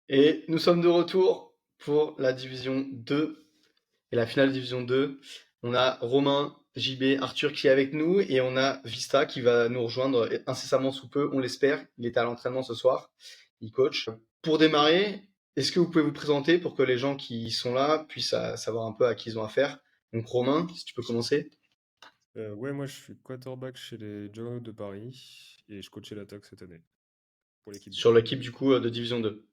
Et nous sommes de retour pour la division 2 et la finale division 2. On a Romain, JB, Arthur qui est avec nous et on a Vista qui va nous rejoindre incessamment sous peu, on l'espère. Il est à l'entraînement ce soir, il coach. Pour démarrer, est-ce que vous pouvez vous présenter pour que les gens qui sont là puissent savoir un peu à qui ils ont affaire? Donc Romain, si tu peux commencer. Ouais, moi je suis quarterback chez les Juggernaut de Paris et je coachais l'attaque cette année pour l'équipe B. Sur l'équipe du coup de division 2.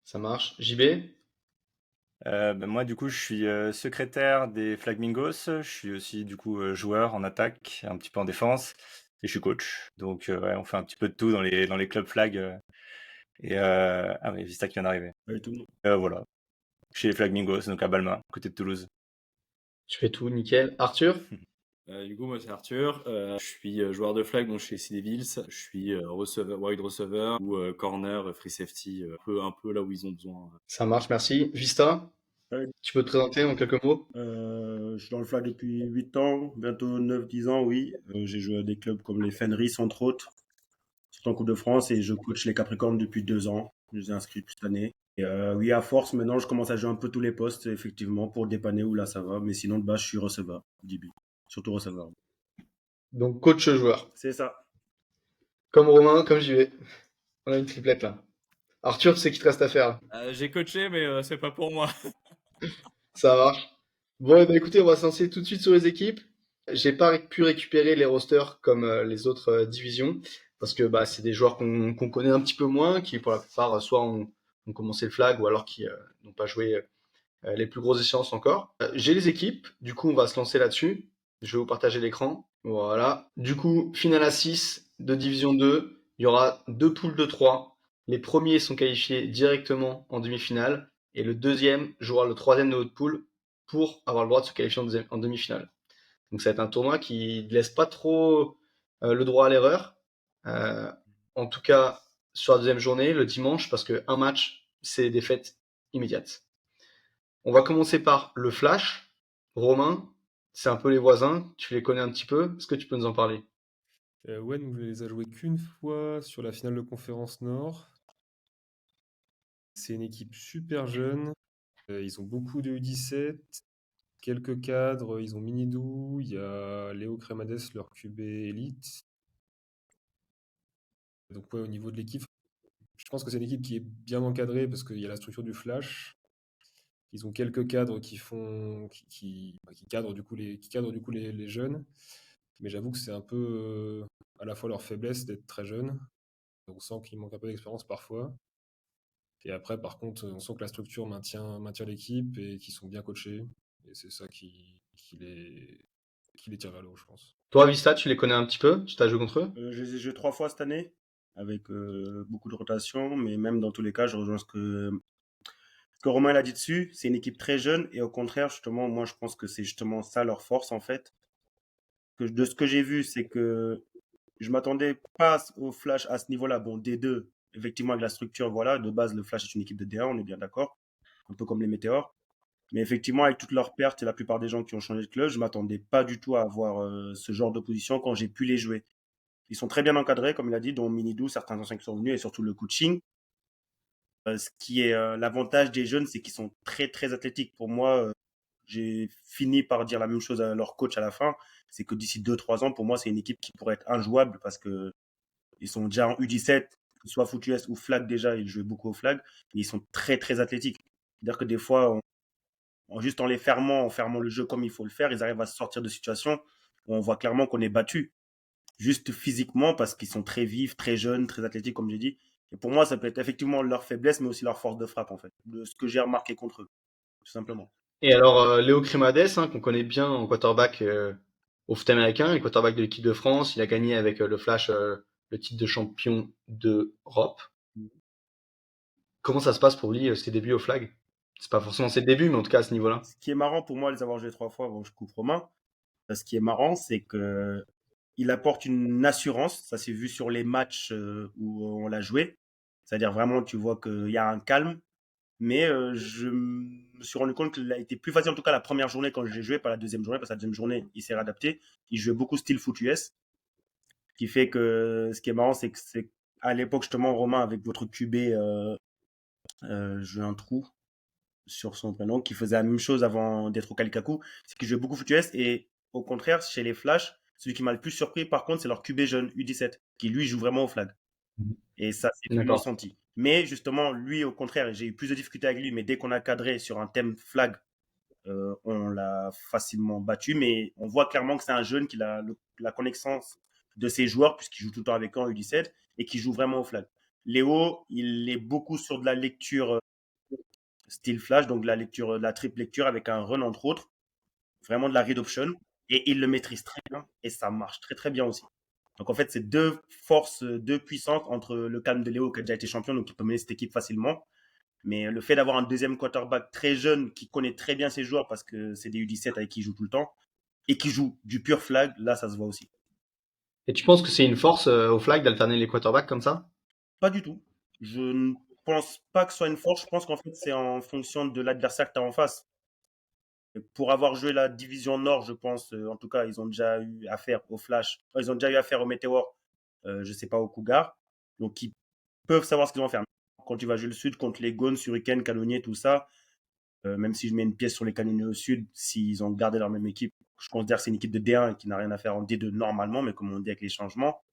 Ça marche. JB? Moi, du coup, je suis secrétaire des Flamingos. Je suis aussi, du coup, joueur en attaque, un petit peu en défense, et je suis coach. Donc, ouais, on fait un petit peu de tout dans les clubs flag. Ah, mais Vista qui vient d'arriver. Salut tout le monde. Voilà, chez les Flamingos, donc à Balma, à côté de Toulouse. Tu fais tout, nickel. Arthur? Du coup, moi c'est Arthur. Je suis joueur de flag donc chez CD Devils. Je suis receveur, wide receiver ou corner, free safety, un peu là où ils ont besoin. Ça marche, merci. Vista? Ouais, Tu peux te présenter en quelques mots? je suis dans le flag depuis 8 ans, bientôt 9-10 ans, oui. J'ai joué à des clubs comme les Fenris, entre autres, surtout en Coupe de France, et je coach les Capricornes depuis 2 ans. Je les ai inscrits cette année. Et oui, à force, maintenant, je commence à jouer un peu tous les postes, effectivement, pour dépanner où là ça va. Mais sinon, de base, je suis receveur, DB. Surtout receveur. Donc coach joueur. C'est ça. Comme Romain, comme j'y vais. On a une triplette là. Arthur, tu sais qu'il te reste à faire. J'ai coaché, mais c'est pas pour moi. Ça marche. Bon, eh ben, écoutez, on va se lancer tout de suite sur les équipes. J'ai pas pu récupérer les rosters comme les autres divisions parce que bah, c'est des joueurs qu'on connaît un petit peu moins, qui pour la plupart soit ont commencé le flag ou alors qui n'ont pas joué les plus grosses échéances encore. J'ai les équipes, du coup on va se lancer là-dessus. Je vais vous partager l'écran. Voilà. Du coup, finale à 6 de division 2. Il y aura deux poules de 3. Les premiers sont qualifiés directement en demi-finale et le deuxième jouera le troisième de votre poule pour avoir le droit de se qualifier en demi-finale. Donc ça va être un tournoi qui ne laisse pas trop le droit à l'erreur. Euh, En tout cas, sur la deuxième journée, le dimanche, parce qu'un match, c'est défaite immédiate. On va commencer par le Flash. Romain, c'est un peu les voisins, tu les connais un petit peu. Est-ce que tu peux nous en parler? Ouais, donc je les ai joués qu'une fois sur la finale de conférence Nord. C'est une équipe super jeune. Ils ont beaucoup de U17, quelques cadres. Ils ont Minidou, il y a Léo Cremades, leur QB élite. Donc ouais, au niveau de l'équipe, je pense que c'est une équipe qui est bien encadrée parce qu'il y a la structure du flash. Ils ont quelques cadres qui font, qui cadrent du coup les jeunes. Mais j'avoue que c'est un peu à la fois leur faiblesse d'être très jeunes. On sent qu'il manque un peu d'expérience parfois. Et après, par contre, on sent que la structure maintient l'équipe et qu'ils sont bien coachés. Et c'est ça qui les tire vers le haut, je pense. Toi, Vista, tu les connais un petit peu? Tu t'as joué contre eux? Je les ai joués 3 fois cette année, avec beaucoup de rotation, mais même dans tous les cas, je rejoins ce que Romain l'a dit dessus. C'est une équipe très jeune, et au contraire, justement, moi, je pense que c'est justement ça leur force, en fait. De ce que j'ai vu, c'est que je m'attendais pas au Flash à ce niveau-là. Bon, D2, effectivement, avec la structure, voilà, de base, le Flash est une équipe de D1, on est bien d'accord, un peu comme les Météores. Mais effectivement, avec toutes leurs pertes et la plupart des gens qui ont changé de club, je m'attendais pas du tout à avoir ce genre d'opposition quand j'ai pu les jouer. Ils sont très bien encadrés, comme il a dit, dont Minidou, certains anciens qui sont venus, et surtout le coaching. Ce qui est l'avantage des jeunes, c'est qu'ils sont très très athlétiques. Pour moi, j'ai fini par dire la même chose à leur coach à la fin, c'est que d'ici 2-3 ans, pour moi, c'est une équipe qui pourrait être injouable parce que ils sont déjà en U17, que ce soit foot US ou flag déjà, ils jouaient beaucoup au flag, mais ils sont très très athlétiques. C'est-à-dire que des fois, juste en fermant le jeu comme il faut le faire, ils arrivent à se sortir de situations où on voit clairement qu'on est battu juste physiquement parce qu'ils sont très vifs, très jeunes, très athlétiques, comme j'ai dit. Et pour moi, ça peut être effectivement leur faiblesse, mais aussi leur force de frappe, en fait, de ce que j'ai remarqué contre eux, tout simplement. Et alors, Léo Cremades, hein, qu'on connaît bien en quarterback au foot américain, et quarterback de l'équipe de France, il a gagné avec le Flash le titre de champion d'Europe. Comment ça se passe pour lui, ses débuts au flag? C'est pas forcément ses débuts, mais en tout cas à ce niveau-là. Ce qui est marrant pour moi, les avoir joués 3 fois, bon, je coupe Romain. Ce qui est marrant, c'est que il apporte une assurance. Ça s'est vu sur les matchs où on l'a joué. C'est-à-dire vraiment, tu vois qu'il y a un calme. Mais je me suis rendu compte qu'il a été plus facile, en tout cas la première journée quand j'ai joué, pas la deuxième journée, parce que la deuxième journée, il s'est réadapté. Il jouait beaucoup style foot US. Ce qui fait que ce qui est marrant, c'est que c'est à l'époque, justement, Romain, avec votre QB j'ai un trou sur son prénom, qui faisait la même chose avant d'être au Kalikaku, c'est qu'il jouait beaucoup foot US et au contraire, chez les Flash, celui qui m'a le plus surpris par contre, c'est leur QB jeune U17, qui lui joue vraiment au flag. Et ça, c'est vraiment D'accord. senti. Mais justement, lui, au contraire, j'ai eu plus de difficultés avec lui, mais dès qu'on a cadré sur un thème flag, on l'a facilement battu. Mais on voit clairement que c'est un jeune qui a la connaissance de ses joueurs, puisqu'il joue tout le temps avec eux en U17, et qui joue vraiment au flag. Léo, il est beaucoup sur de la lecture style flash, donc de la lecture, de la triple lecture avec un run entre autres, vraiment de la read option, et il le maîtrise très bien, et ça marche très très bien aussi. Donc en fait, c'est deux forces, deux puissances entre le calme de Léo qui a déjà été champion, donc qui peut mener cette équipe facilement. Mais le fait d'avoir un deuxième quarterback très jeune qui connaît très bien ses joueurs parce que c'est des U17 avec qui il joue tout le temps et qui joue du pur flag, là ça se voit aussi. Et tu penses que c'est une force au flag d'alterner les quarterbacks comme ça? Pas du tout. Je ne pense pas que ce soit une force. Je pense qu'en fait c'est en fonction de l'adversaire que tu as en face. Pour avoir joué la division Nord, je pense, en tout cas, ils ont déjà eu affaire au Flash. Ils ont déjà eu affaire au Météor, je sais pas, au Cougar. Donc, ils peuvent savoir ce qu'ils vont faire. Quand tu vas jouer le Sud contre les Gones, Hurricane, Canonnier, tout ça, même si je mets une pièce sur les Canonniers au Sud, s'ils ont gardé leur même équipe, je considère que c'est une équipe de D1 qui n'a rien à faire en D2 normalement, mais comme on dit avec les changements.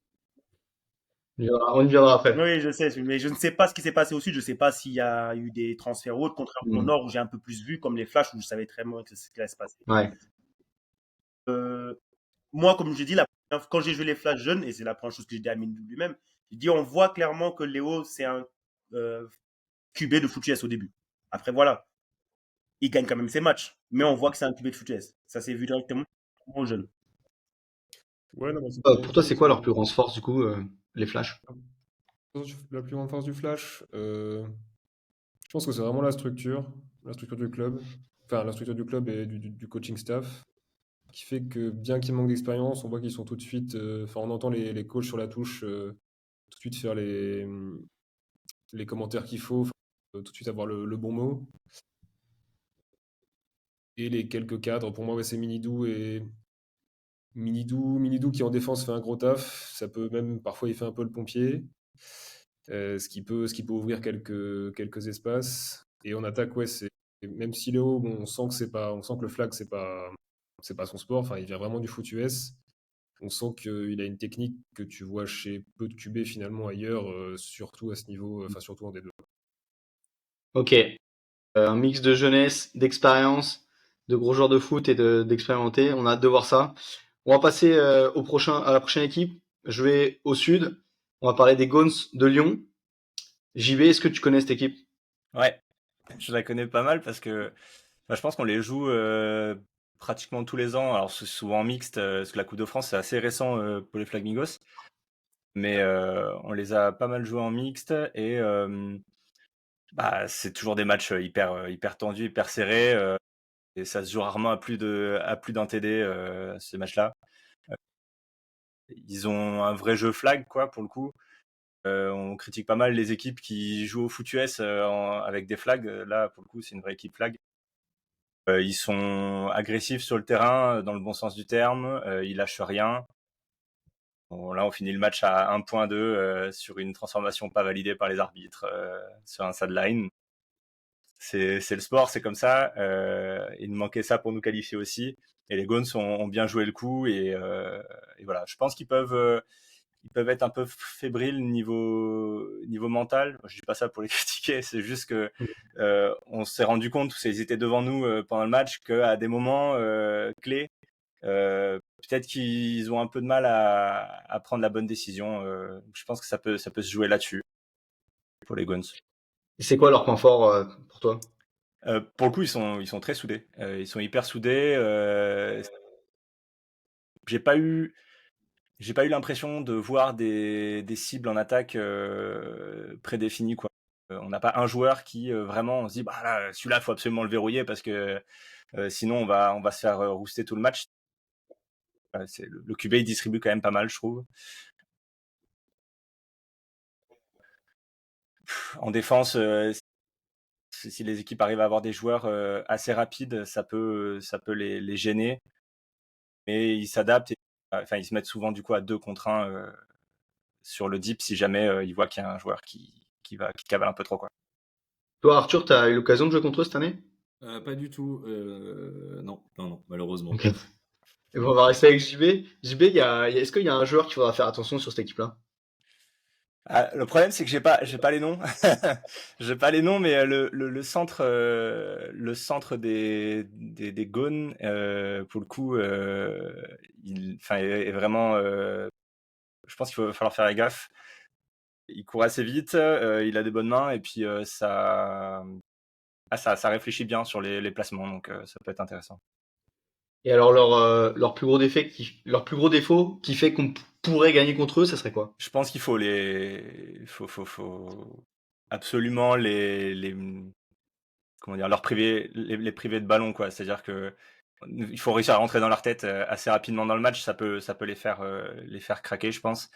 On y viendra après. Oui, je sais, mais je ne sais pas ce qui s'est passé au Sud. Je ne sais pas s'il y a eu des transferts ou autres, contrairement au Hmm. Nord où j'ai un peu plus vu, comme les Flash, où je savais très bien ce qui allait se passer. Ouais. Euh, Moi, comme je dis, quand j'ai joué les Flash jeunes, et c'est la première chose que j'ai dit à Mindou lui-même, il dit on voit clairement que Léo, c'est un QB de foot US au début. Après, voilà, il gagne quand même ses matchs, mais on voit que c'est un QB de foot US. Ça s'est vu directement aux jeunes. Ouais, non, mais Pour toi, c'est quoi leur plus grande force du coup, les flashs? la plus grande force du Flash, je pense que c'est vraiment la structure du club, enfin la structure du club et du coaching staff, qui fait que bien qu'ils manquent d'expérience, on voit qu'ils sont tout de suite, enfin on entend les coachs sur la touche tout de suite faire les commentaires qu'il faut, enfin, tout de suite avoir le bon mot. Et les quelques cadres, pour moi, ouais, c'est Minidou qui en défense fait un gros taf. Ça peut même, parfois, il fait un peu le pompier, ce qui peut ouvrir quelques espaces. Et en attaque, ouais, même si Léo, bon, on sent que le flag, c'est pas son sport. Enfin, il vient vraiment du foot US. On sent qu'il a une technique que tu vois chez peu de QB finalement ailleurs, surtout à ce niveau, enfin surtout en D2. Ok. Un mix de jeunesse, d'expérience, de gros joueurs de foot et d'expérimentés. On a hâte de voir ça. On va passer à la prochaine équipe. Je vais au sud. On va parler des Gauns de Lyon. JB, est-ce que tu connais cette équipe? Ouais, je la connais pas mal parce que je pense qu'on les joue pratiquement tous les ans. Alors c'est souvent mixte, parce que la Coupe de France c'est assez récent pour les Flamingos, mais on les a pas mal joués en mixte et c'est toujours des matchs hyper tendus, hyper serrés, et ça se joue rarement à plus d'un TD ces matchs-là. Ils ont un vrai jeu flag quoi pour le coup. On critique pas mal les équipes qui jouent au foot US avec des flags. Là pour le coup c'est une vraie équipe flag. Ils sont agressifs sur le terrain, dans le bon sens du terme. Ils lâchent rien. Bon, là, on finit le match à 1.2 sur une transformation pas validée par les arbitres sur un sideline. C'est le sport, c'est comme ça. Il nous manquait ça pour nous qualifier aussi. Et les Gones ont bien joué le coup. Et voilà, je pense qu'ils peuvent être un peu fébriles niveau mental. Je dis pas ça pour les critiquer, c'est juste que on s'est rendu compte, ils étaient devant nous pendant le match, qu'à des moments clés, peut-être qu'ils ont un peu de mal à prendre la bonne décision. Je pense que ça peut se jouer là-dessus pour les Guns. Et c'est quoi leur point fort pour toi? Pour le coup, ils sont très soudés. Ils sont hyper soudés. J'ai pas eu l'impression de voir des cibles en attaque prédéfinies, quoi. On n'a pas un joueur qui vraiment on se dit bah là, celui-là, faut absolument le verrouiller parce que sinon on va se faire rouster tout le match. Le QB il distribue quand même pas mal, je trouve. En défense, si les équipes arrivent à avoir des joueurs assez rapides, ça peut les gêner. Mais ils s'adaptent. Enfin, ils se mettent souvent du coup à 2 contre 1 sur le deep si jamais ils voient qu'il y a un joueur qui cavale un peu trop, quoi. Toi, Arthur, t'as eu l'occasion de jouer contre eux cette année? Pas du tout. Non, malheureusement. Ok. Et bon, on va rester avec JB. JB, est-ce qu'il y a un joueur qu'il faudra faire attention sur cette équipe-là? Ah, le problème, c'est que j'ai pas les noms. J'ai pas les noms, mais le centre des Gones, pour le coup, enfin, est vraiment. Je pense qu'il va falloir faire gaffe. Il court assez vite, il a des bonnes mains, et puis ça réfléchit bien sur les placements, donc ça peut être intéressant. Et alors, leur plus gros défaut qui fait qu'on pourrait gagner contre eux, ça serait quoi? Je pense qu'il faut faut absolument comment dire, leur priver, les priver de ballon, quoi. C'est-à-dire que il faut réussir à rentrer dans leur tête assez rapidement dans le match. Ça peut les faire craquer, je pense.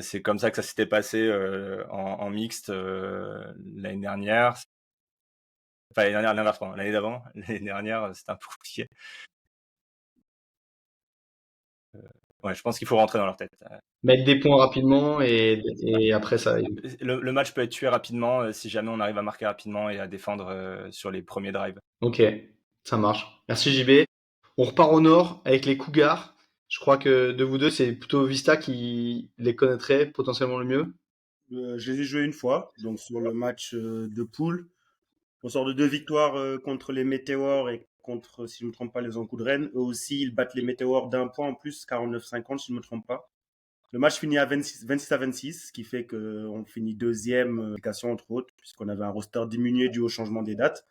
C'est comme ça que ça s'était passé en mixte l'année dernière. Enfin, l'année dernière, l'inverse, pardon, l'année d'avant. L'année dernière, c'était un peu compliqué. Ouais, je pense qu'il faut rentrer dans leur tête. Mettre des points rapidement et après ça. Le match peut être tué rapidement si jamais on arrive à marquer rapidement et à défendre sur les premiers drives. Ok, ça marche. Merci JB. On repart au nord avec les Cougars. Je crois que de vous deux, c'est plutôt Vista qui les connaîtrait potentiellement le mieux. Je les ai joués une fois, donc sur le match de poule. On sort de 2 victoires contre les Météores et contre, si je ne me trompe pas, les Ancous de Rennes. Eux aussi, ils battent les Météores d'un point en plus, 49-50, si je ne me trompe pas. Le match finit à 26-26, ce qui fait qu'on finit deuxième qualification, entre autres, puisqu'on avait un roster diminué dû au changement des dates.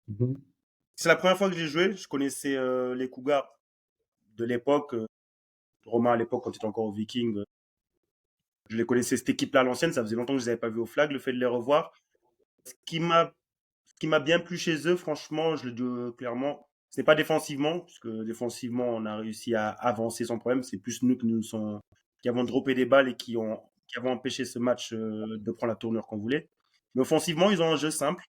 Mhm. C'est la première fois que j'ai joué. Je connaissais les Cougars de l'époque. Romain, à l'époque, quand il était encore au Viking, je les connaissais, cette équipe-là à l'ancienne. Ça faisait longtemps que je ne les avais pas vus au flag. Le fait de les revoir, ce qui m'a ce qui m'a bien plu chez eux, franchement, je le dis clairement, ce n'est pas défensivement, puisque défensivement, on a réussi à avancer sans problème. C'est plus nous qui avons droppé des balles et qui avons empêché ce match de prendre la tournure qu'on voulait. Mais offensivement, ils ont un jeu simple.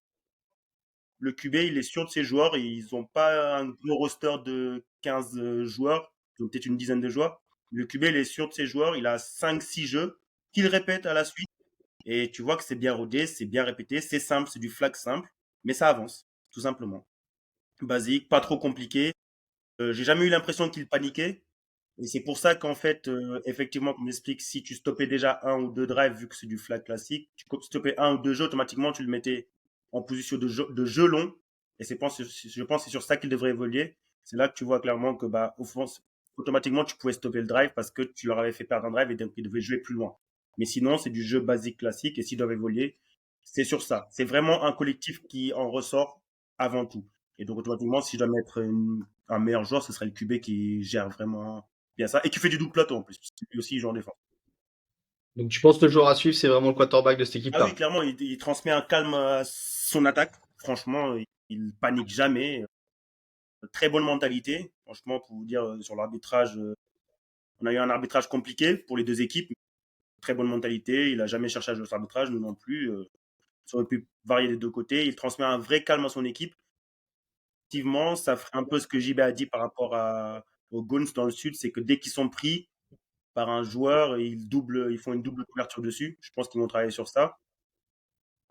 Le QB, il est sûr de ses joueurs. Ils n'ont pas un gros roster de 15 joueurs. Ils ont peut-être une dizaine de joueurs. Le QB, il est sûr de ses joueurs. Il a 5-6 jeux qu'il répète à la suite. Et tu vois que c'est bien rodé, c'est bien répété, c'est simple, c'est du flag simple, mais ça avance, tout simplement. Basique, pas trop compliqué. J'ai jamais eu l'impression qu'il paniquait. Et c'est pour ça qu'en fait, effectivement, comme j'explique, si tu stoppais déjà un ou deux drives, vu que c'est du flag classique, tu stoppais un ou deux jeux, automatiquement, tu le mettais en position de jeu long. Et je pense que c'est sur ça qu'il devrait évoluer. C'est là que tu vois clairement que, bah, automatiquement, tu pouvais stopper le drive parce que tu leur avais fait perdre un drive et donc ils devaient jouer plus loin. Mais sinon, c'est du jeu basique classique et s'ils doivent évoluer, c'est sur ça. C'est vraiment un collectif qui en ressort avant tout. Et donc, automatiquement, si je dois mettre un meilleur joueur, ce serait le QB qui gère vraiment bien ça et qui fait du double plateau en plus, parce que lui aussi il joue en défense. Donc tu penses que le joueur à suivre, c'est vraiment le quarterback de cette Ah oui, équipe-là? clairement, il transmet un calme à son attaque. Franchement, il panique jamais. Très bonne mentalité. Franchement, pour vous dire, sur l'arbitrage, on a eu un arbitrage compliqué pour les deux équipes. Très bonne mentalité. Il a jamais cherché à jouer sur l'arbitrage, nous non plus. Ça aurait pu varier des deux côtés. Il transmet un vrai calme à son équipe. Effectivement, ça ferait un peu ce que JB a dit par rapport aux Goons dans le sud, c'est que dès qu'ils sont pris par un joueur, ils font une double couverture dessus. Je pense qu'ils vont travailler sur ça.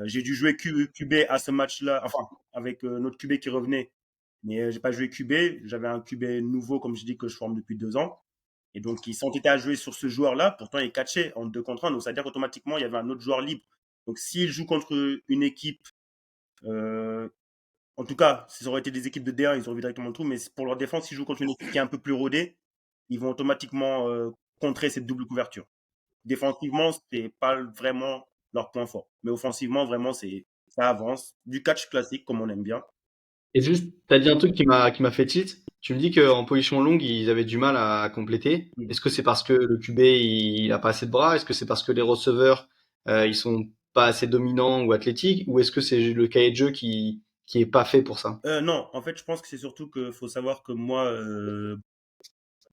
J'ai dû jouer QB à ce match-là, enfin, avec notre QB qui revenait, mais j'ai pas joué QB. J'avais un QB nouveau, comme je dis, que je forme depuis 2 ans. Et donc, ils s'entêtaient à jouer sur ce joueur-là. Pourtant, il catchait en 2 contre 1. Donc, c'est-à-dire qu'automatiquement, il y avait un autre joueur libre. Donc, s'il joue contre une équipe, euh, en tout cas, si ça aurait été des équipes de D1, ils auraient vu directement le trou. Mais pour leur défense, s'ils jouent contre une équipe qui est un peu plus rodée, ils vont automatiquement contrer cette double couverture. Défensivement, c'est pas vraiment leur point fort. Mais offensivement, vraiment, ça avance. Du catch classique, comme on aime bien. Et juste, t'as dit un truc qui m'a fait tilt. Tu me dis qu'en position longue, ils avaient du mal à compléter. Mm. Est-ce que c'est parce que le QB, il a pas assez de bras? Est-ce que c'est parce que les receveurs, ils sont pas assez dominants ou athlétiques? Ou est-ce que c'est le cahier de jeu qui est pas fait pour ça? Non, en fait, je pense que c'est surtout qu'il faut savoir que moi,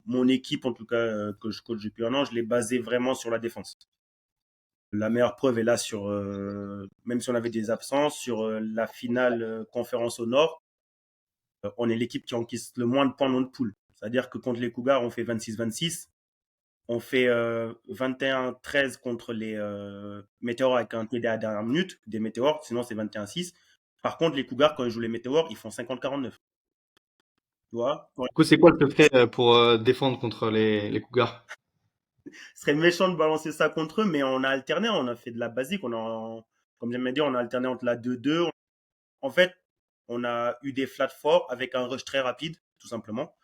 mon équipe, en tout cas, que je coach depuis 1 an, je l'ai basée vraiment sur la défense. La meilleure preuve est là sur, même si on avait des absences, sur la finale conférence au Nord, on est l'équipe qui encaisse le moins de points dans notre poule. C'est-à-dire que contre les Cougars, on fait 26-26. On fait 21-13 contre les Météores avec un TD à la dernière minute, des Météores, sinon c'est 21-6. Par contre, les Cougars, quand ils jouent les Météores, ils font 50-49. Tu vois? Du coup, c'est quoi le secret pour défendre contre les Cougars? Ce serait méchant de balancer ça contre eux, mais on a alterné, on a fait de la basique, comme j'aime bien dire, on a alterné entre la 2-2. En fait, on a eu des flats forts avec un rush très rapide, tout simplement,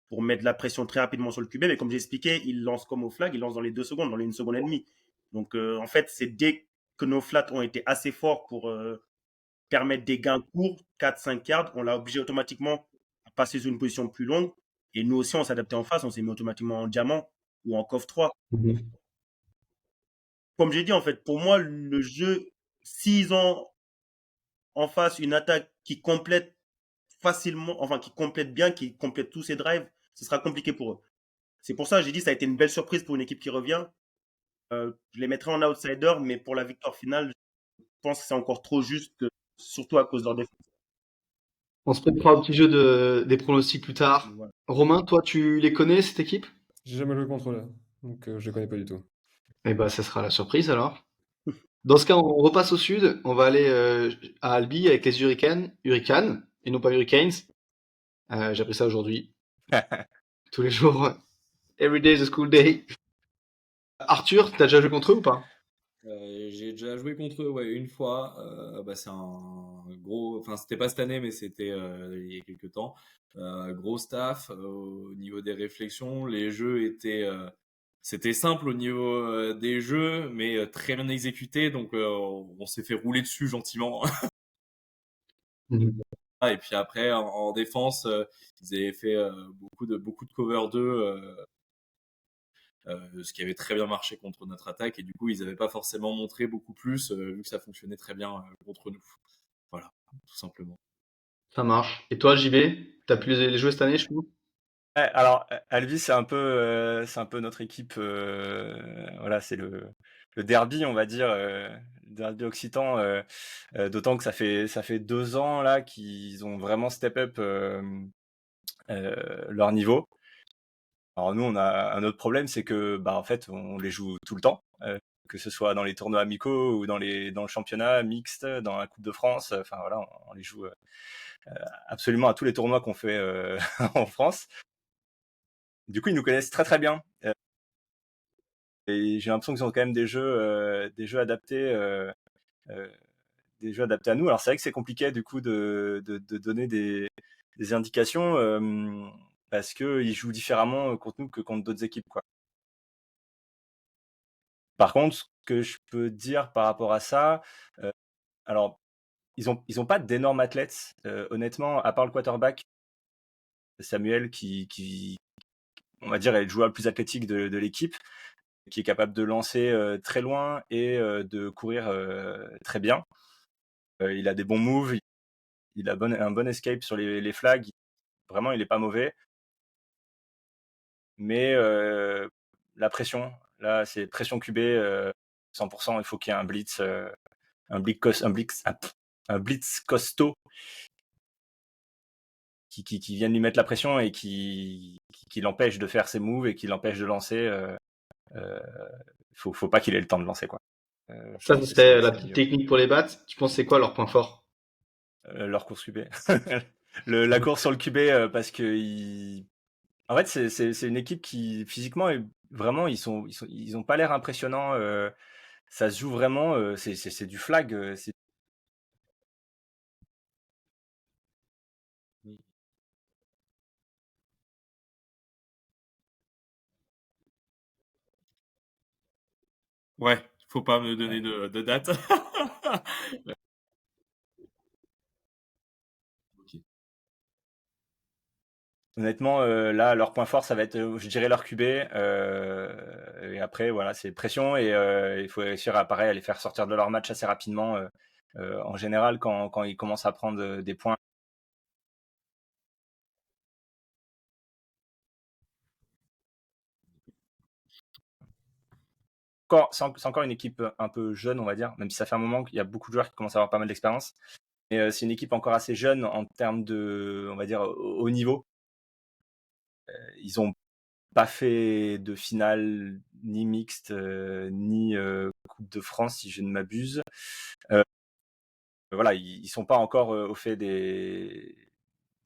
pour mettre de la pression très rapidement sur le QB. Mais comme j'ai expliqué, il lance comme au flag, il lance dans les 2 secondes, dans les 1 seconde et demie. Donc, en fait, c'est dès que nos flats ont été assez forts pour permettre des gains courts, 4-5 yards, on l'a obligé automatiquement à passer sur une position plus longue. Et nous aussi, on s'est adapté en face, on s'est mis automatiquement en diamant ou en coffre 3. Mhm. Comme j'ai dit, en fait, pour moi, le jeu, s'ils ont en face une attaque qui complète facilement, enfin qui complète bien, qui complète tous ses drives, ce sera compliqué pour eux. C'est pour ça que j'ai dit ça a été une belle surprise pour une équipe qui revient. Je les mettrai en outsider, mais pour la victoire finale, je pense que c'est encore trop juste, surtout à cause de leur défense. On se préparera au petit jeu des pronostics plus tard. Voilà. Romain, toi, tu les connais, cette équipe? J'ai jamais joué contre eux, donc je les connais pas du tout. Eh ben, ça sera la surprise alors. Dans ce cas, on repasse au sud. On va aller à Albi avec les Hurricanes, et non pas Hurricanes. J'ai appris ça aujourd'hui. Tous les jours. Every day is a school day. Arthur, t'as déjà joué contre eux ou pas? J'ai déjà joué contre eux, ouais, une fois. Bah, c'est un gros, enfin, c'était pas cette année, mais c'était il y a quelques temps. Gros staff au niveau des réflexions. Les jeux étaient, c'était simple au niveau des jeux, mais très bien exécuté. Donc, on s'est fait rouler dessus gentiment. Mhm. Et puis après, en défense, ils avaient fait beaucoup de cover 2, ce qui avait très bien marché contre notre attaque. Et du coup, ils n'avaient pas forcément montré beaucoup plus, vu que ça fonctionnait très bien contre nous. Voilà, tout simplement. Ça marche. Et toi, JB, t'as pu les jouer cette année, je trouve? Ouais, alors, Albi, c'est un peu notre équipe. Voilà, c'est le derby, on va dire, le derby occitan. D'autant que ça fait 2 ans là qu'ils ont vraiment step up leur niveau. Alors nous, on a un autre problème, c'est que bah en fait, on les joue tout le temps, que ce soit dans les tournois amicaux ou dans le championnat mixte, dans la Coupe de France. Enfin voilà, on les joue absolument à tous les tournois qu'on fait en France. Du coup, ils nous connaissent très très bien. Et j'ai l'impression qu'ils ont quand même des jeux adaptés, des jeux adaptés à nous. Alors c'est vrai que c'est compliqué du coup de donner des indications parce qu'ils jouent différemment contre nous que contre d'autres équipes, quoi. Par contre, ce que je peux dire par rapport à ça, alors ils ont pas d'énormes athlètes, honnêtement, à part le quarterback, Samuel, qui on va dire est le joueur le plus athlétique de l'équipe, qui est capable de lancer très loin et de courir très bien. Il a des bons moves, il a un bon escape sur les flags. Vraiment, il est pas mauvais. Mais la pression, là, c'est pression QB 100%. Il faut qu'il y ait un blitz, un blitz costaud qui vienne lui mettre la pression et qui l'empêche de faire ses moves et qui l'empêche de lancer. Faut pas qu'il ait le temps de lancer, quoi. Je Ça, ce pense que serait la c'est petite mieux. technique pour les bats. Tu penses c'est quoi leur point fort? Leur course QB. La course sur le QB, parce que en fait, c'est une équipe qui, physiquement, vraiment, ils ont pas l'air impressionnants. Ça se joue vraiment, c'est du flag. Ouais, faut pas me donner de date. Ok. Honnêtement, là, leur point fort, ça va être, je dirais, leur QB. Et après, voilà, c'est pression et il faut réussir à, pareil, à les faire sortir de leur match assez rapidement. En général, quand ils commencent à prendre des points. C'est encore une équipe un peu jeune, on va dire, même si ça fait un moment qu'il y a beaucoup de joueurs qui commencent à avoir pas mal d'expérience. Mais c'est une équipe encore assez jeune en termes de, on va dire, haut niveau. Ils ont pas fait de finale ni mixte, ni Coupe de France, si je ne m'abuse. Voilà, ils sont pas encore au fait des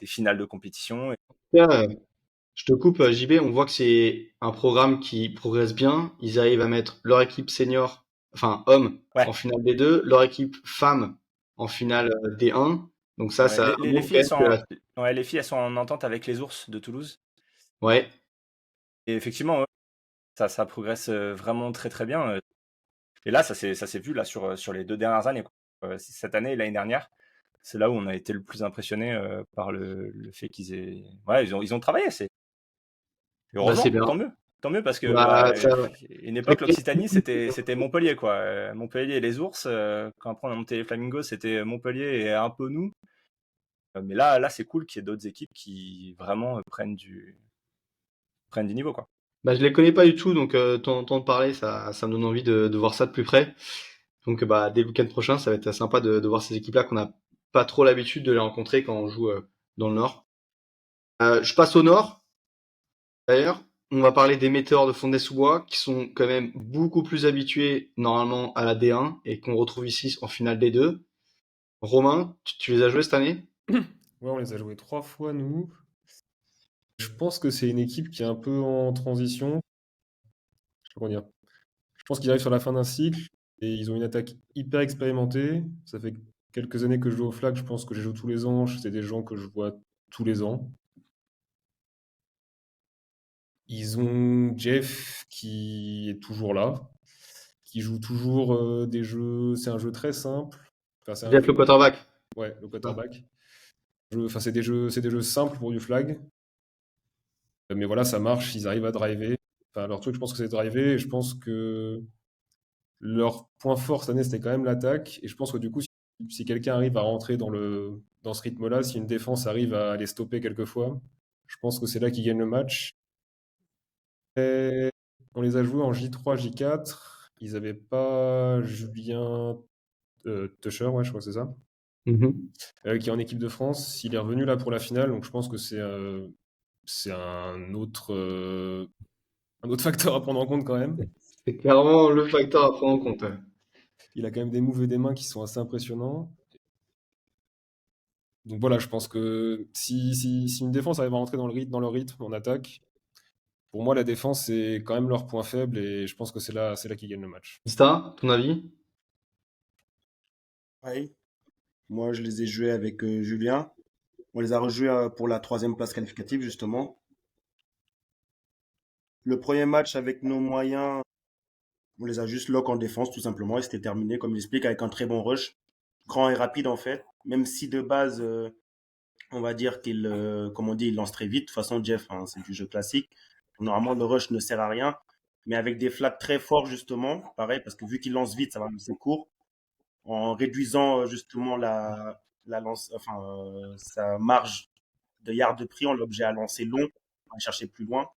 finales de compétition. Là, je te coupe, JB, on voit que c'est un programme qui progresse bien. Ils arrivent à mettre leur équipe senior, enfin hommes, en Ouais, finale D2, leur équipe femmes en finale D1. Donc ouais. ça Les montre filles, quand même que ouais, les filles, elles sont en entente avec les Ours de Toulouse. ouais, Et effectivement, ouais, ça progresse vraiment très très bien. Et là, ça s'est vu là sur les 2 dernières années, quoi. Cette année et l'année dernière, c'est là où on a été le plus impressionné par le fait ouais, ils ont travaillé. Et bah c'est heureusement, bien. tant mieux parce que Bah ça, une époque l'Occitanie c'était Montpellier quoi. Montpellier et les Ours. Quand après on a monté les Flamingos, c'était Montpellier et un peu nous. Mais là c'est cool qu'il y ait d'autres équipes qui vraiment prennent du niveau quoi. bah je les connais pas du tout, donc t'entendre parler, ça me donne envie de voir ça de plus près. Donc bah dès le week-end prochain, ça va être sympa de voir ces équipes-là qu'on n'a pas trop l'habitude de les rencontrer quand on joue dans le Nord. Je passe au Nord. D'ailleurs, on va parler des météores de Fontenay-sous-Bois qui sont quand même beaucoup plus habitués normalement à la D1 et qu'on retrouve ici en finale D2. Romain, tu les as joués cette année? Ouais, on les a joués 3 fois, nous. Je pense que c'est une équipe qui est un peu en transition. Je sais pas comment dire. Je pense qu'ils arrivent sur la fin d'un cycle et ils ont une attaque hyper expérimentée. Ça fait quelques années que je joue au flag. Je pense que je joue tous les ans. C'est des gens que je vois tous les ans. Ils ont Jeff qui est toujours là, qui joue toujours des jeux. C'est un jeu très simple. Enfin, c'est un Jeff le jeu. quarterback. Ouais, le quarterback. Enfin, c'est des jeux simples pour du flag. Mais voilà, ça marche. Ils arrivent à driver. Enfin, leur truc, je pense que c'est driver. Et je pense que leur point fort cette année, c'était quand même l'attaque. Et je pense que du coup, si quelqu'un arrive à rentrer dans ce rythme-là, si une défense arrive à les stopper quelquefois, je pense que c'est là qu'ils gagnent le match. Et on les a joués en J3, J4. Ils n'avaient pas Julien Tusher, ouais, je crois que c'est ça, Mhm. qui est en équipe de France. Il est revenu là pour la finale, donc je pense que c'est un autre facteur à prendre en compte quand même. C'est clairement le facteur à prendre en compte. Ouais. Il a quand même des moves et des mains qui sont assez impressionnants. Donc voilà, je pense que si une défense arrive à rentrer dans le rythme en attaque, pour moi, la défense, c'est quand même leur point faible et je pense que c'est là qu'ils gagnent le match. Ista, ton avis? Ouais. Moi, je les ai joués avec Julien. On les a rejoués pour la troisième place qualificative, justement. Le premier match avec nos moyens, on les a juste lock en défense, tout simplement, et c'était terminé, comme il explique, avec un très bon rush. Grand et rapide, en fait. Même si de base, on va dire qu'il, comme on dit, il lance très vite. De toute façon, Jeff, hein, c'est du jeu classique. Normalement, le rush ne sert à rien. Mais avec des flats très forts, justement, pareil, parce que vu qu'il lance vite, ça va lancer court. En réduisant, justement, sa marge de yards de prix, on l'objet à lancer long, à chercher plus loin,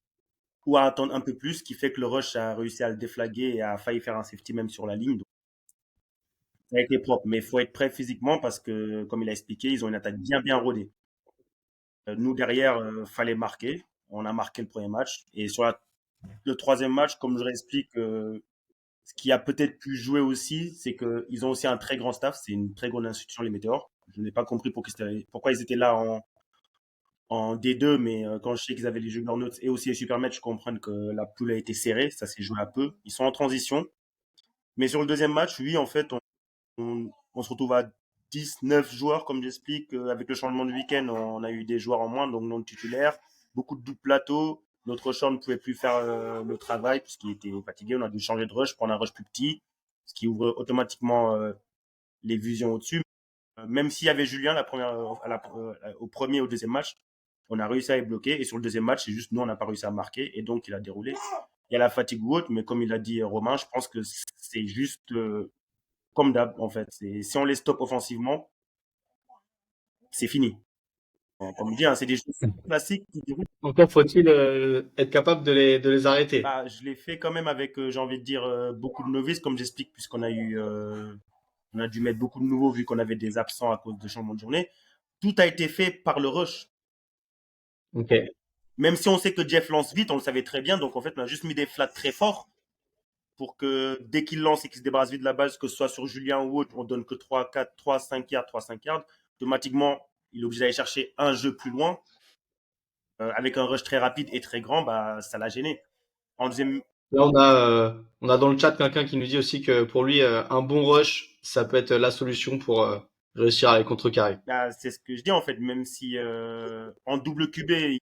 ou à attendre un peu plus, ce qui fait que le rush a réussi à le déflaguer et a failli faire un safety même sur la ligne. Donc, ça a été propre, mais il faut être prêt physiquement parce que, comme il a expliqué, ils ont une attaque bien, bien rodée. Nous, derrière, fallait marquer. On a marqué le premier match. Et sur le troisième match, comme je l'explique, ce qui a peut-être pu jouer aussi, c'est qu'ils ont aussi un très grand staff. C'est une très grande institution, les Météores. Je n'ai pas compris pourquoi ils étaient là en D2, mais quand je sais qu'ils avaient les Juggernauts et aussi les Supermets, je comprends que la poule a été serrée. Ça s'est joué un peu. Ils sont en transition. Mais sur le deuxième match, oui, en fait, on se retrouve à 10, 9 joueurs, comme j'explique. Avec le changement de week-end, on a eu des joueurs en moins, donc non titulaires. Beaucoup de double plateaux. Notre short ne pouvait plus faire le travail puisqu'il était fatigué. On a dû changer de rush, prendre un rush plus petit, ce qui ouvre automatiquement les visions au-dessus. Même s'il y avait Julien au premier et au deuxième match, on a réussi à les bloquer. Et sur le deuxième match, c'est juste nous, on n'a pas réussi à marquer. Et donc, il a déroulé. Il y a la fatigue ou autre, mais comme il a dit Romain, je pense que c'est juste comme d'hab, en fait. Si on les stoppe offensivement, c'est fini. Comme dit, hein, c'est des choses classiques qui déroulent. Encore faut-il être capable de les arrêter. Bah, je l'ai fait quand même avec, j'ai envie de dire, beaucoup de novices, comme j'explique, puisqu'on a eu, on a dû mettre beaucoup de nouveaux vu qu'on avait des absents à cause de changement de journée. Tout a été fait par le rush. Ok. Même si on sait que Jeff lance vite, on le savait très bien. Donc en fait, on a juste mis des flats très forts pour que dès qu'il lance et qu'il se débarrasse vite de la base, que ce soit sur Julien ou autre, on donne que 3, 4, 3, 5 yards, 3, 5 yards. Automatiquement, il est obligé d'aller chercher un jeu plus loin. Avec un rush très rapide et très grand, bah, ça l'a gêné. En deuxième, Là, on a dans le chat quelqu'un qui nous dit aussi que pour lui, un bon rush, ça peut être la solution pour réussir à les contrecarrer. bah, c'est ce que je dis en fait, même si en double QB,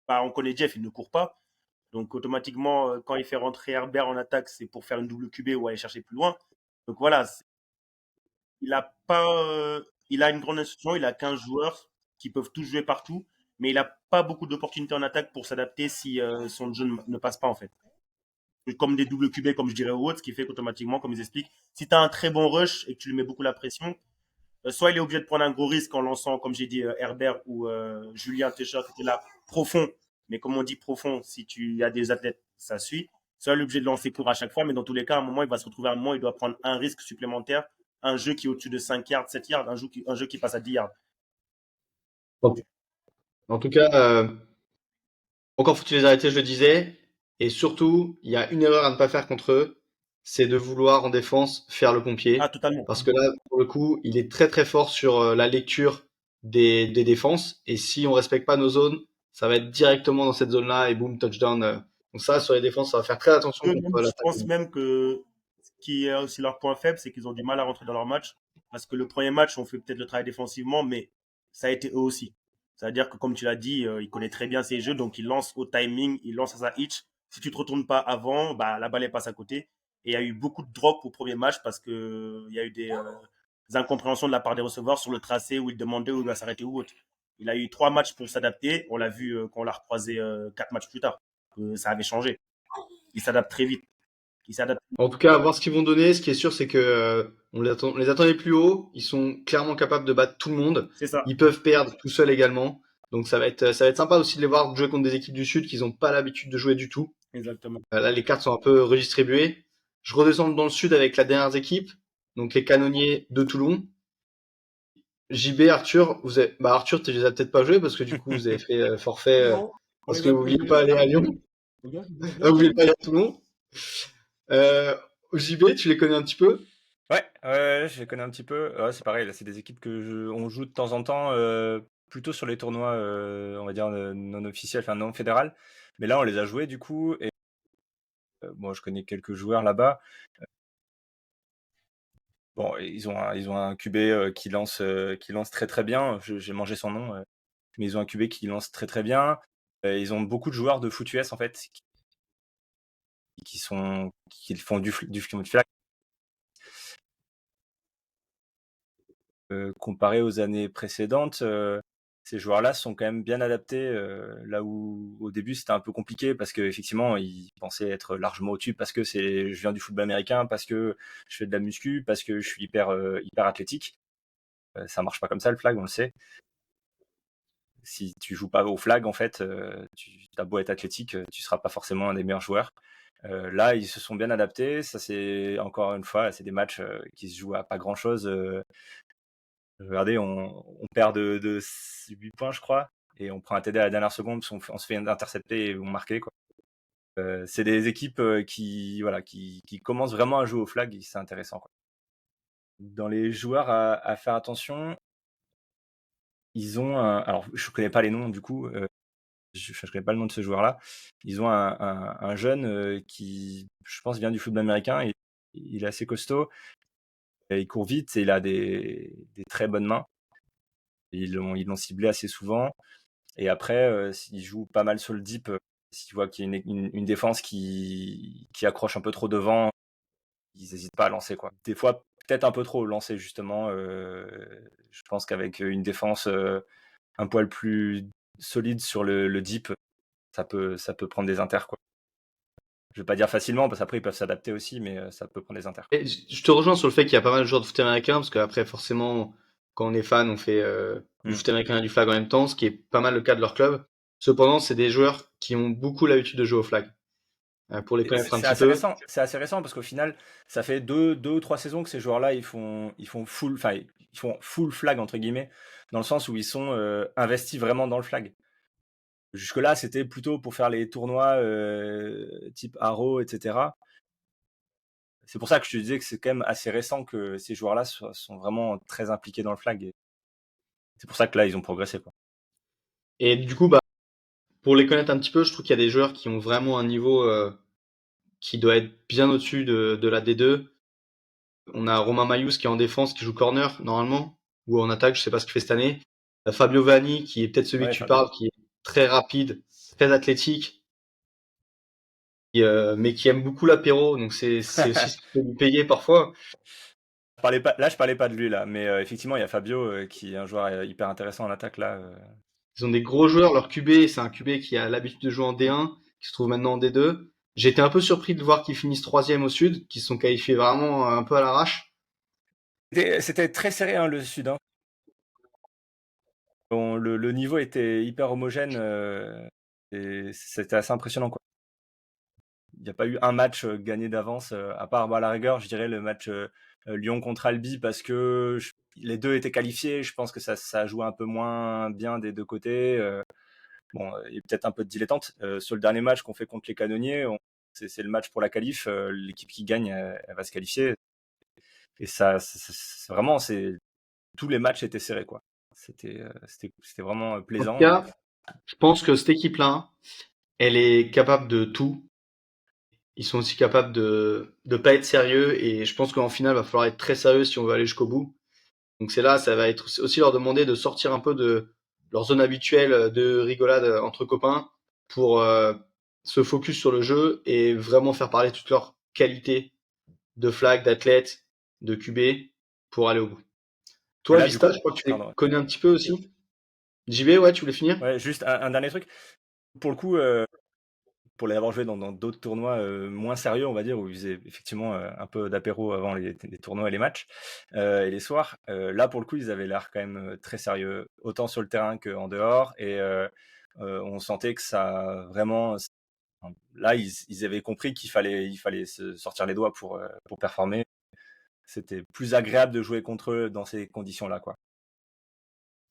bah, on connaît Jeff, il ne court pas. Donc automatiquement, quand il fait rentrer Herbert en attaque, c'est pour faire une double QB ou aller chercher plus loin. Donc voilà, il a pas, il a une grande institution, il a 15 joueurs qui peuvent tous jouer partout, mais il n'a pas beaucoup d'opportunités en attaque pour s'adapter si son jeu ne passe pas en fait. Comme des doubles QB, comme je dirais au autre, ce qui fait qu'automatiquement, comme ils expliquent, si tu as un très bon rush et que tu lui mets beaucoup la pression, soit il est obligé de prendre un gros risque en lançant, comme j'ai dit, Herbert ou Julien Técher qui était là profond. Mais comme on dit profond, si tu as des athlètes, ça suit. Soit il est obligé de lancer court à chaque fois, mais dans tous les cas, à un moment, il va se retrouver à un moment, il doit prendre un risque supplémentaire, un jeu qui est au-dessus de 5 yards, 7 yards, un jeu qui passe à 10 yards. Donc, en tout cas, encore faut-il les arrêter, je le disais. Et surtout, il y a une erreur à ne pas faire contre eux, c'est de vouloir en défense faire le Ah, pompier. totalement. Parce que là, pour le coup, il est très très fort sur la lecture des défenses. Et si on respecte pas nos zones, ça va être directement dans cette zone-là et boum, touchdown. Donc ça, sur les défenses, ça va faire très attention contre Je l'attaque. pense même que ce qui est aussi leur point faible, c'est qu'ils ont du mal à rentrer dans leur match. Parce que le premier match, on fait peut-être le travail défensivement, mais ça a été eux aussi. C'est-à-dire que, comme tu l'as dit, il connaît très bien ses jeux, donc il lance au timing, il lance à sa hitch. Si tu te retournes pas avant, bah, la balle elle passe à côté. Et il y a eu beaucoup de drops au premier match parce que il y a eu des incompréhensions de la part des receveurs sur le tracé où il demandait où il doit s'arrêter ou autre. Il a eu 3 matchs pour s'adapter. On l'a vu quand on l'a recroisé 4 matchs plus tard, que ça avait changé. Il s'adapte très vite. Il s'adapte. En tout cas, à voir ce qu'ils vont donner. Ce qui est sûr, c'est que on les attendait plus haut. Ils sont clairement capables de battre tout le monde. C'est ça. Ils peuvent perdre tout seuls également. Donc ça va être sympa aussi de les voir jouer contre des équipes du Sud qu'ils n'ont pas l'habitude de jouer du tout. Exactement. Là, les cartes sont un peu redistribuées. Je redescends dans le Sud avec la dernière équipe. Donc les canonniers de Toulon. JB, Arthur, Arthur, tu les as peut-être pas joués parce que du coup, vous avez fait forfait Non, on parce les que a vous pas vouliez joués. pas aller à Lyon. Vous vouliez pas aller à Toulon. JB, tu les connais un petit peu? Ouais, je les connais un petit peu. Ouais, c'est pareil, là, c'est des équipes on joue de temps en temps, plutôt sur les tournois, on va dire, non officiels, enfin non fédéral. Mais là, on les a joués du coup, et bon, je connais quelques joueurs là-bas. Bon, ils ont un QB qui lance très très bien. J'ai mangé son nom, mais ils ont un QB qui lance très très bien. Ils ont beaucoup de joueurs de foot US en fait, qui font du flag. Comparé aux années précédentes, ces joueurs-là sont quand même bien adaptés, là où au début c'était un peu compliqué parce qu'effectivement ils pensaient être largement au-dessus parce que je viens du football américain, parce que je fais de la muscu, parce que je suis hyper athlétique. Ça marche pas comme ça le flag, on le sait. Si tu joues pas au flag, en fait, t'as beau être athlétique, tu seras pas forcément un des meilleurs joueurs. Là, ils se sont bien adaptés. Ça, c'est encore une fois, c'est des matchs qui se jouent à pas grand-chose. Regardez, on perd de 8 points, je crois, et on prend un TD à la dernière seconde parce qu'on se fait intercepter et on marquait, quoi. C'est des équipes qui commencent vraiment à jouer au flag et c'est intéressant, quoi. Dans les joueurs à faire attention, ils ont alors je connais pas les noms du coup, je connais pas le nom de ce joueur-là. Ils ont un jeune qui, je pense, vient du football américain. Et il est assez costaud, et il court vite et il a des très bonnes mains. Ils l'ont ciblé assez souvent. Et après, s'il joue pas mal sur le deep, s'il voit qu'il y a une défense qui accroche un peu trop devant, ils n'hésitent pas à lancer, quoi. Des fois, peut-être un peu trop lancer, justement. Je pense qu'avec une défense un poil plus solide sur le deep, ça peut prendre des inters, quoi. Je vais pas dire facilement, parce qu'après ils peuvent s'adapter aussi, mais ça peut prendre des inters. Et je te rejoins sur le fait qu'il y a pas mal de joueurs de foot américain, parce qu'après, forcément, quand on est fan, on fait du foot américain et du flag en même temps, ce qui est pas mal le cas de leur club. Cependant, c'est des joueurs qui ont beaucoup l'habitude de jouer au flag. Pour les connaître un petit peu. C'est assez récent, parce qu'au final, ça fait 2 ou 3 saisons que ces joueurs-là, ils font full flag, entre guillemets, dans le sens où ils sont investis vraiment dans le flag. Jusque-là, c'était plutôt pour faire les tournois type Haro, etc. C'est pour ça que je te disais que c'est quand même assez récent que ces joueurs-là sont vraiment très impliqués dans le flag. Et c'est pour ça que là, ils ont progressé, quoi. Et du coup, bah, pour les connaître un petit peu, je trouve qu'il y a des joueurs qui ont vraiment un niveau qui doit être bien au-dessus de la D2. On a Romain Mayous qui est en défense, qui joue corner normalement, ou en attaque, je sais pas ce qu'il fait cette année. Fabio Vanni, qui est peut-être celui que Ouais, tu Fabio. parles, qui est très rapide, très athlétique, mais qui aime beaucoup l'apéro, donc c'est aussi ce qui peut lui payer parfois. Je parlais pas de lui, là. Mais effectivement, il y a Fabio qui est un joueur hyper intéressant en attaque, là. Ils ont des gros joueurs, leur QB, c'est un QB qui a l'habitude de jouer en D1, qui se trouve maintenant en D2. J'ai été un peu surpris de voir qu'ils finissent troisième au sud, qu'ils se sont qualifiés vraiment un peu à l'arrache. C'était très serré, hein, le Sud, hein. Le niveau était hyper homogène et c'était assez impressionnant, quoi. Il n'y a pas eu un match gagné d'avance, à part à la rigueur, je dirais le match Lyon contre Albi parce que les deux étaient qualifiés. Je pense que ça a joué un peu moins bien des deux côtés. Bon, il y a peut-être un peu de dilettante. Sur le dernier match qu'on fait contre les Canonniers, c'est le match pour la qualif. L'équipe qui gagne, elle va se qualifier. Et ça, vraiment, tous les matchs étaient serrés, quoi. C'était vraiment En tout plaisant. cas, je pense que cette équipe-là, elle est capable de tout. Ils sont aussi capables de pas être sérieux et je pense qu'en finale, il va falloir être très sérieux si on veut aller jusqu'au bout. Donc c'est là, ça va être aussi leur demander de sortir un peu de leur zone habituelle de rigolade entre copains pour se focus sur le jeu et vraiment faire parler toutes leurs qualités de flag, d'athlète, de QB pour aller au bout. Et Toi, là, du Vista, coup, je crois que tu les pardon. connais un petit peu aussi. JB, ouais, tu voulais finir? Ouais, juste un dernier truc. Pour le coup, pour les avoir joués dans d'autres tournois moins sérieux, on va dire, où ils faisaient effectivement un peu d'apéro avant les tournois et les matchs et les soirs. Là, pour le coup, ils avaient l'air quand même très sérieux, autant sur le terrain qu'en dehors. Et on sentait que ça vraiment. Là, ils avaient compris il fallait se sortir les doigts pour performer. C'était plus agréable de jouer contre eux dans ces conditions-là, quoi.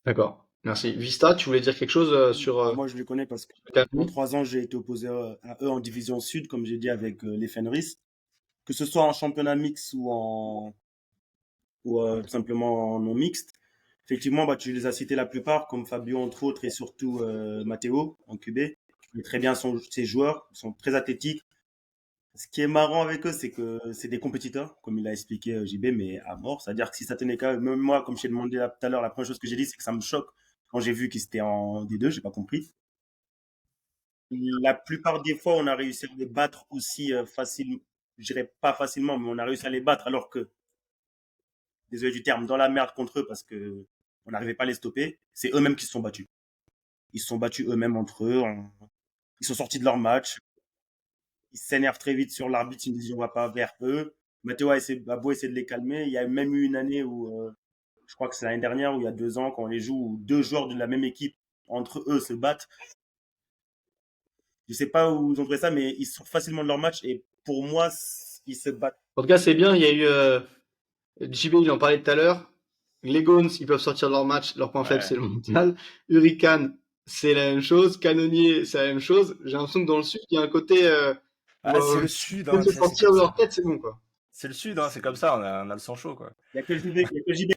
D'accord. Merci. Vista, tu voulais dire quelque chose sur Bah, moi, je les connais parce que pendant Academy? 3 ans, j'ai été opposé à eux en division sud, comme j'ai dit, avec les Fenris. Que ce soit en championnat mix ou tout simplement en non mixte. Effectivement, bah, tu les as cités la plupart, comme Fabio entre autres et surtout Matteo en QB. Je connais très bien ses joueurs, ils sont très athlétiques. Ce qui est marrant avec eux, c'est que c'est des compétiteurs, comme il a expliqué JB, mais à mort. C'est-à-dire que si ça tenait qu'à eux, même moi, comme je t'ai demandé là, tout à l'heure, la première chose que j'ai dit, c'est que ça me choque quand j'ai vu qu'ils étaient en D2, j'ai pas compris. La plupart des fois, on a réussi à les battre aussi facilement. Je dirais pas facilement, mais on a réussi à les battre alors que, désolé du terme, dans la merde contre eux parce que on n'arrivait pas à les stopper. C'est eux-mêmes qui se sont battus. Ils se sont battus eux-mêmes entre eux. Ils sont sortis de leur match. Ils s'énervent très vite sur l'arbitre. Ils nous disent on va pas vers eux. Matteo a beau essayer de les calmer. Il y a même eu une année où, je crois que c'est l'année dernière ou il y a 2 ans, quand on les joue, où deux joueurs de la même équipe entre eux se battent. Je sais pas où ils ont trouvé ça, mais ils sortent facilement de leur match et pour moi, ils se battent. En tout cas, c'est bien. Il y a eu JB, il en parlait tout à l'heure. Les Gones, ils peuvent sortir de leur match. Leur point faible, c'est Ouais. le mondial. Hurricane, c'est la même chose. Canonnier, c'est la même chose. J'ai l'impression que dans le sud, il y a un côté où Ah, c'est le Sud, ils peuvent hein, se tu sais, c'est sortir comme de ça. leur tête, c'est bon, quoi. C'est le Sud, hein, c'est comme ça, on a le sang chaud, quoi. Il y a que JB, il y a que JB.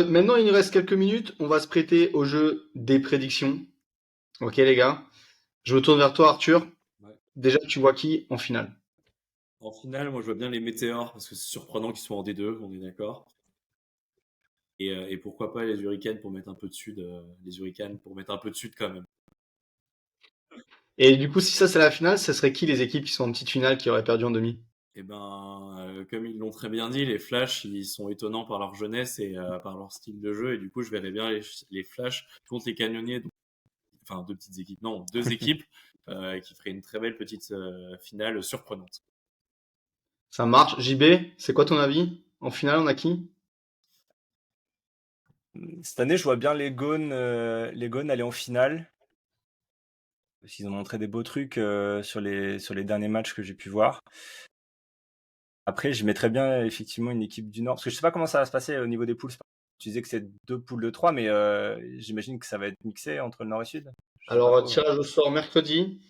Maintenant, il nous reste quelques minutes. On va se prêter au jeu des prédictions. Ok, les gars. Je me tourne vers toi, Arthur. Ouais. Déjà, tu vois qui en finale? En finale, moi je vois bien les Météores parce que c'est surprenant qu'ils soient en D2, on est d'accord. Et pourquoi pas les Hurricanes pour mettre un peu de sud, les Hurricanes pour mettre un peu de sud quand même. Et du coup, si ça c'est la finale, ce serait qui les équipes qui sont en petite finale qui auraient perdu en demi? Et ben, comme ils l'ont très bien dit, les Flash, ils sont étonnants par leur jeunesse et par leur style de jeu. Et du coup, je verrais bien les Flash contre les Canonniers. Enfin, deux petites équipes, non, deux équipes qui feraient une très belle petite finale surprenante. Ça marche. JB, c'est quoi ton avis? En finale, on a qui? Cette année, je vois bien les Gones aller en finale. Parce qu'ils ont montré des beaux trucs sur les derniers matchs que j'ai pu voir. Après, je mettrais bien effectivement une équipe du Nord. Parce que je sais pas comment ça va se passer au niveau des poules. tu disais que c'est 2 poules de 3, mais j'imagine que ça va être mixé entre le nord et le sud? Je sais pas Alors, trop. tirage au sort mercredi,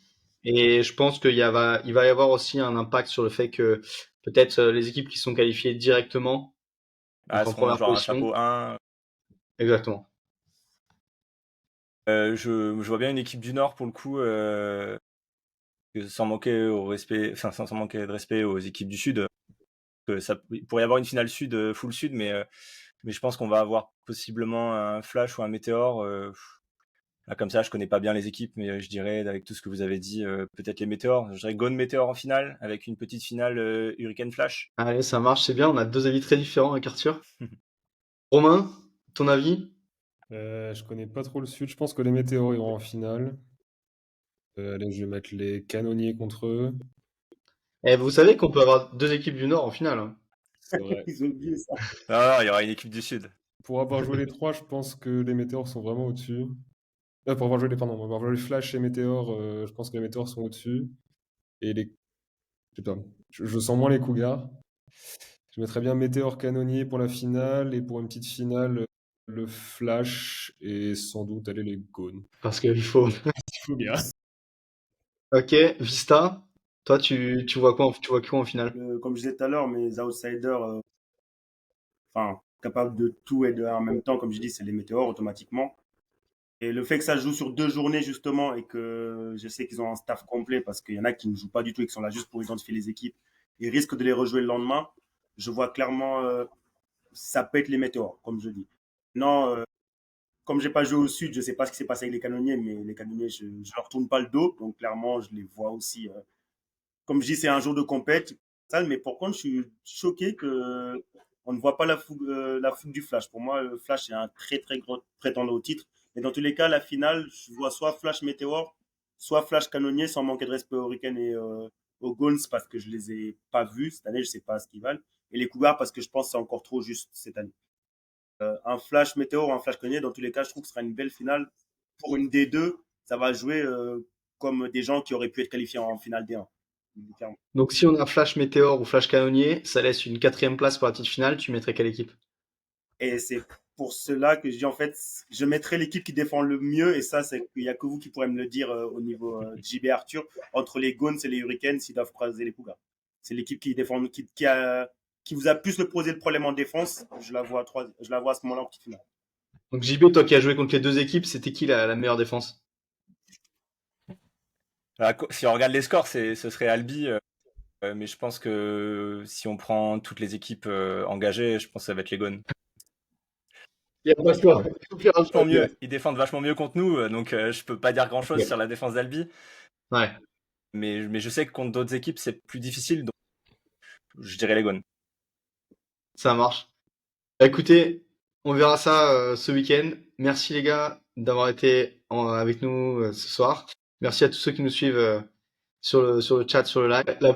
et je pense il va y avoir aussi un impact sur le fait que peut-être les équipes qui sont qualifiées directement, Ah, donc elles en seront première genre un position, chapeau 1. exactement. Je vois bien une équipe du Nord pour le coup, sans manquer au respect, enfin sans manquer de respect aux équipes du Sud, que il pourrait y avoir une finale Sud, full Sud, mais je pense qu'on va avoir possiblement un Flash ou un Météor. Là, comme ça, je connais pas bien les équipes, mais je dirais, avec tout ce que vous avez dit, peut-être les Météors. Je dirais Gone Météor en finale, avec une petite finale Hurricane Flash. Allez, ça marche, c'est bien, on a deux avis très différents avec Arthur. Romain, ton avis? Je connais pas trop le sud. Je pense que les météores iront en finale. Allez, je vais mettre les canonniers contre eux. Eh, vous savez qu'on peut avoir deux équipes du Nord en finale, hein. C'est vrai. Ils ont oublié ça. Non, non, il y aura une équipe du Sud. Pour avoir joué les trois, je pense que les météores sont vraiment au-dessus. Pour avoir joué pardon, pour avoir joué les Flash et Météores, je pense que les météores sont au-dessus. Et les, je sais pas, je sens moins les Cougars. Je mettrais bien Météor Canonnier pour la finale et pour une petite finale, le Flash et sans doute aller les Gaunes. Parce qu'il faut. Cougars. Ok, Vista, toi tu vois quoi, tu vois quoi en finale? Comme je disais tout à l'heure, mes outsiders, enfin, capables de tout et de rien en même temps, comme je dis, c'est les météores automatiquement. Et le fait que ça se joue sur 2 journées, justement, et que je sais qu'ils ont un staff complet, parce qu'il y en a qui ne jouent pas du tout et qui sont là juste pour identifier les équipes, ils risquent de les rejouer le lendemain. Je vois clairement, ça peut être les météores, comme je dis. Non, comme j'ai pas joué au sud, je sais pas ce qui s'est passé avec les canonniers, mais les canonniers, je leur tourne pas le dos, donc clairement, je les vois aussi. Comme je dis, c'est un jour de compète, mais pour contre, je suis choqué que on ne voit pas la fougue du Flash. Pour moi, le Flash est un très très gros prétendant au titre. Mais dans tous les cas, la finale, je vois soit Flash Météor, soit Flash Canonnier, sans manquer de respect aux Hurricanes et aux Gauls, parce que je les ai pas vus cette année, je sais pas ce qu'ils valent. Et les Cougars, parce que je pense que c'est encore trop juste cette année. Un Flash Météor ou un Flash Canonnier, dans tous les cas, je trouve que ce sera une belle finale. Pour une D2, ça va jouer comme des gens qui auraient pu être qualifiés en finale D1. Clairement. Donc si on a Flash Météor ou Flash Canonnier, ça laisse une quatrième place pour la petite finale, tu mettrais quelle équipe? Et c'est pour cela que je dis, en fait, je mettrai l'équipe qui défend le mieux. Et ça, c'est qu'il n'y a que vous qui pourrez me le dire au niveau JB Arthur. Entre les Gauns et les Hurricanes, s'ils doivent croiser les Cougars. C'est l'équipe qui défend, qui vous a plus posé le problème en défense. Je la vois à ce moment-là en petite finale. Donc JB, toi qui as joué contre les deux équipes, c'était qui la meilleure défense? Si on regarde les scores, ce serait Albi, mais je pense que si on prend toutes les équipes engagées, je pense que ça va être les Gones. Il y a pas de choix. Il faut faire un choix. Vachement mieux. Ils défendent vachement mieux contre nous, donc je peux pas dire grand-chose Ok. sur la défense d'Albi, Ouais, mais je sais que contre d'autres équipes, c'est plus difficile, donc je dirais les Gones. ça marche. Bah, écoutez, on verra ça ce week-end. Merci les gars d'avoir été avec nous ce soir. Merci à tous ceux qui nous suivent sur le chat, sur le live.